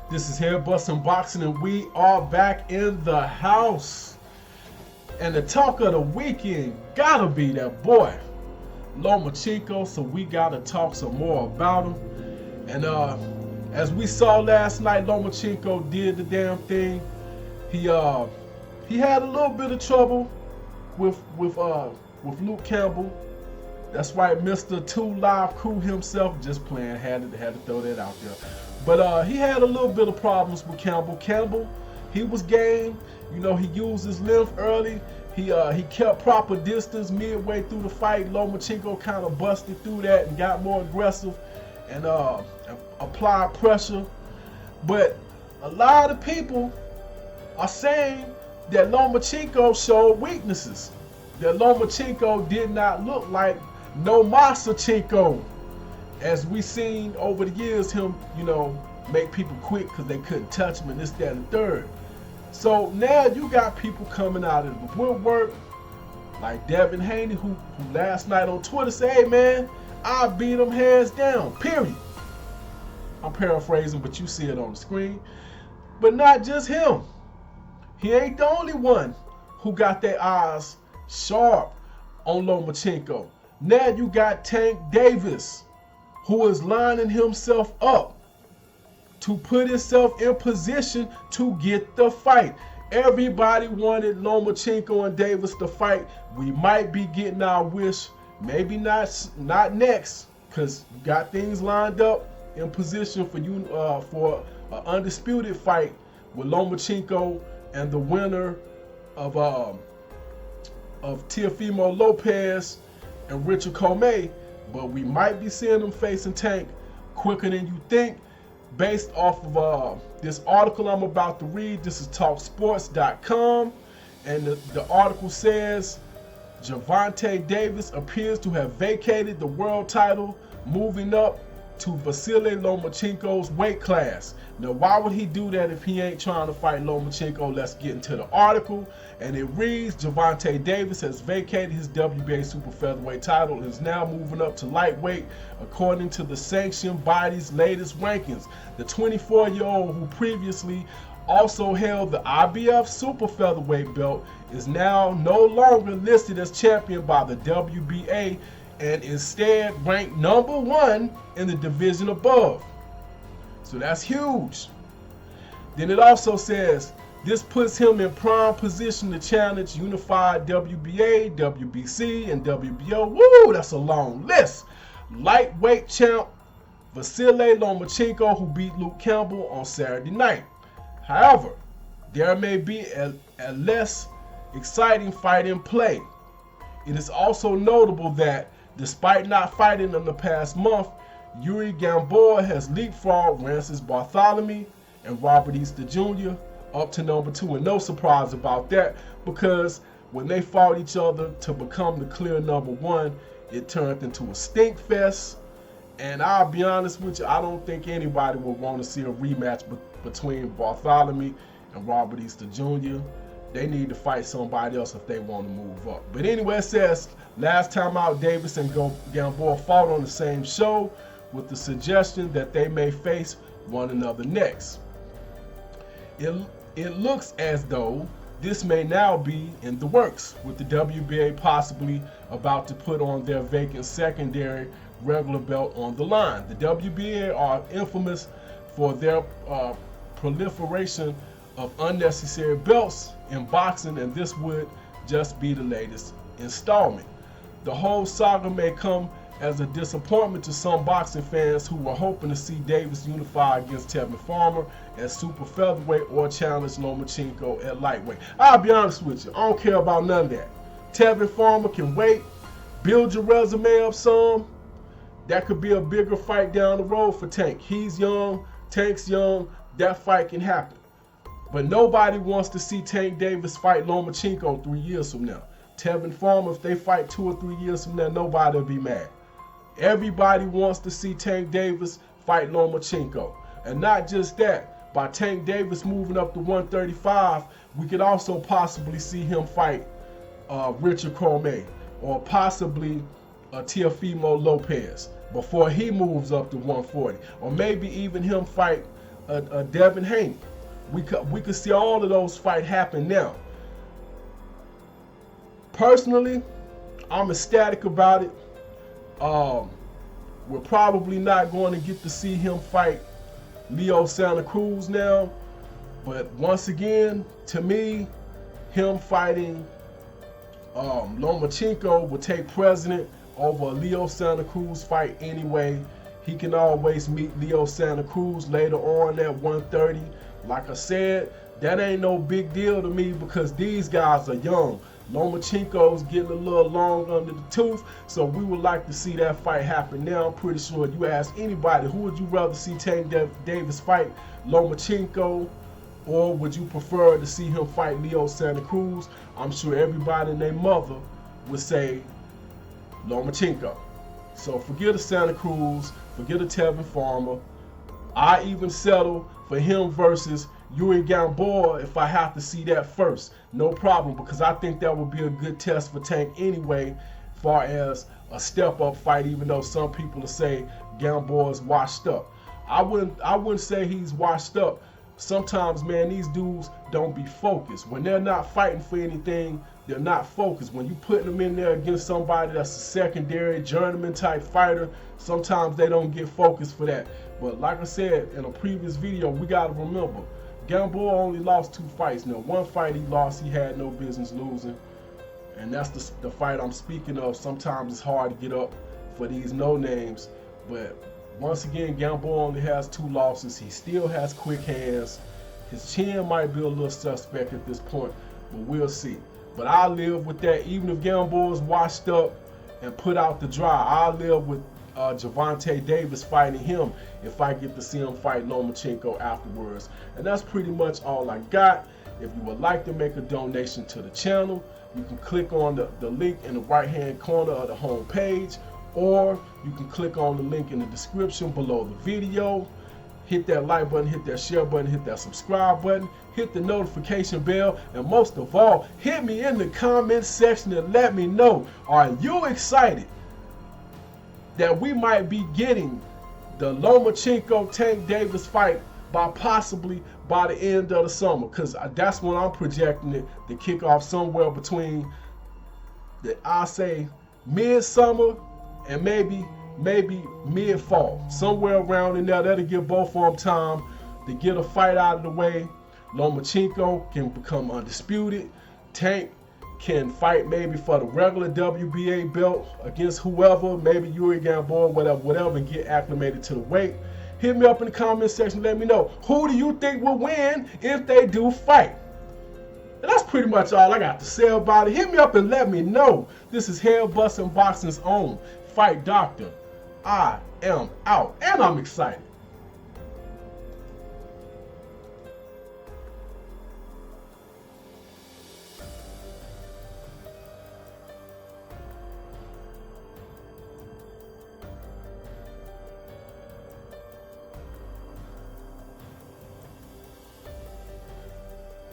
This is Head Bustin' Boxing, and we are back in the house. And the talk of the weekend gotta be that boy, Lomachenko. So we gotta talk some more about him. And as we saw last night, Lomachenko did the damn thing. He had a little bit of trouble with Luke Campbell. That's right, Mr. 2 Live Crew himself, just playing, had to throw that out there. But he had a little bit of problems with Campbell. Campbell, he was game. You know, he used his length early. He kept proper distance midway through the fight. Lomachenko kind of busted through that and got more aggressive and applied pressure. But a lot of people are saying that Lomachenko showed weaknesses. That Lomachenko did not look like Lomachenko, as we seen over the years him, you know, make people quit because they couldn't touch him and this, that, and the third. So now you got people coming out of the woodwork, like Devin Haney, who last night on Twitter said, "Hey man, I beat him hands down, period." I'm paraphrasing, but you see it on the screen. But not just him. He ain't the only one who got their eyes sharp on Lomachenko. Now you got Tank Davis, who is lining himself up to put himself in position to get the fight. Everybody wanted Lomachenko and Davis to fight. We might be getting our wish, maybe not next, because you got things lined up in position for you for an undisputed fight with Lomachenko and the winner of Teofimo Lopez and Richard Comey. But we might be seeing them facing Tank quicker than you think, based off of this article I'm about to read. This is TalkSports.com, and the article says Gervonta Davis appears to have vacated the world title, moving up to Vasily Lomachenko's weight class. Now, why would he do that if he ain't trying to fight Lomachenko? Let's get into the article. And it reads, Gervonta Davis has vacated his WBA super featherweight title and is now moving up to lightweight, according to the sanctioned body's latest rankings. The 24-year-old, who previously also held the IBF super featherweight belt, is now no longer listed as champion by the WBA and instead ranked #1 in the division above. So that's huge. Then it also says this puts him in prime position to challenge unified WBA, WBC, and WBO. Woo, that's a long list. Lightweight champ Vasily Lomachenko, who beat Luke Campbell on Saturday night. However, there may be a less exciting fight in play. It is also notable that despite not fighting in the past month, Yuri Gamboa has leapfrogged Francis Bartholomew and Robert Easter Jr. up to #2. And no surprise about that, because when they fought each other to become the clear #1, it turned into a stink fest. And I'll be honest with you, I don't think anybody would want to see a rematch between Bartholomew and Robert Easter Jr. They need to fight somebody else if they want to move up. But anyway, it says, last time out, Davis and Gamboa fought on the same show, with the suggestion that they may face one another next. It looks as though this may now be in the works, with the WBA possibly about to put on their vacant secondary regular belt on the line. The WBA are infamous for their proliferation of unnecessary belts in boxing, and this would just be the latest installment. The whole saga may come as a disappointment to some boxing fans who were hoping to see Davis unify against Tevin Farmer at super featherweight or challenge Lomachenko at lightweight. I'll be honest with you, I don't care about none of that. Tevin Farmer can wait, build your resume up some. That could be a bigger fight down the road for Tank. He's young, Tank's young, that fight can happen. But nobody wants to see Tank Davis fight Lomachenko 3 years from now. Tevin Farmer, if they fight 2 or 3 years from now, nobody will be mad. Everybody wants to see Tank Davis fight Lomachenko. And not just that, by Tank Davis moving up to 135, we could also possibly see him fight Richard Comey, or possibly Teofimo Lopez before he moves up to 140. Or maybe even him fight Devin Haney. We could see all of those fights happen now. Personally, I'm ecstatic about it. We're probably not going to get to see him fight Leo Santa Cruz now, but once again, to me, him fighting Lomachenko will take precedent over a Leo Santa Cruz fight anyway. He can always meet Leo Santa Cruz later on at 130. Like I said, that ain't no big deal to me because these guys are young. Lomachenko's getting a little long under the tooth, so we would like to see that fight happen now. I'm pretty sure you ask anybody, who would you rather see Tank Davis fight, Lomachenko, or would you prefer to see him fight Leo Santa Cruz? I'm sure everybody and their mother would say Lomachenko. So forget the Santa Cruz, forget the Tevin Farmer. I even settle for him versus Yuri Gamboa if I have to see that first. No problem, because I think that would be a good test for Tank anyway, far as a step-up fight, even though some people will say Gamboa is washed up. I wouldn't say he's washed up. Sometimes, man, these dudes don't be focused. When they're not fighting for anything, they're not focused. When you putting them in there against somebody that's a secondary journeyman type fighter, sometimes they don't get focused for that. But like I said in a previous video, we got to remember, Gamboa only lost 2 fights. Now, one fight he lost, he had no business losing. And that's the fight I'm speaking of. Sometimes it's hard to get up for these no-names. But once again, Gamboa only has 2 losses. He still has quick hands. His chin might be a little suspect at this point, but we'll see. But I'll live with that. Even if Gamboa is washed up and put out the dry, I'll live with Gervonta Davis fighting him if I get to see him fight Lomachenko afterwards. And that's pretty much all I got. If you would like to make a donation to the channel, you can click on the link in the right hand corner of the home page, or you can click on the link in the description below the video. Hit that like button, hit that share button, hit that subscribe button, hit the notification bell, and most of all, hit me in the comment section and let me know, are you excited that we might be getting the Lomachenko Tank Davis fight possibly by the end of the summer? Because that's when I'm projecting it to kick off somewhere between I say mid-summer and maybe mid-fall, somewhere around in there. That'll give both of them time to get a fight out of the way. Lomachenko can become undisputed. Tank can fight maybe for the regular WBA belt against whoever, maybe Yuri Gamboa, whatever, and get acclimated to the weight. Hit me up in the comment section, let me know, who do you think will win if they do fight? And that's pretty much all I got to say about it. Hit me up and let me know. This is Head Bustin' Boxing's own Fight Doctor. I am out, and I'm excited.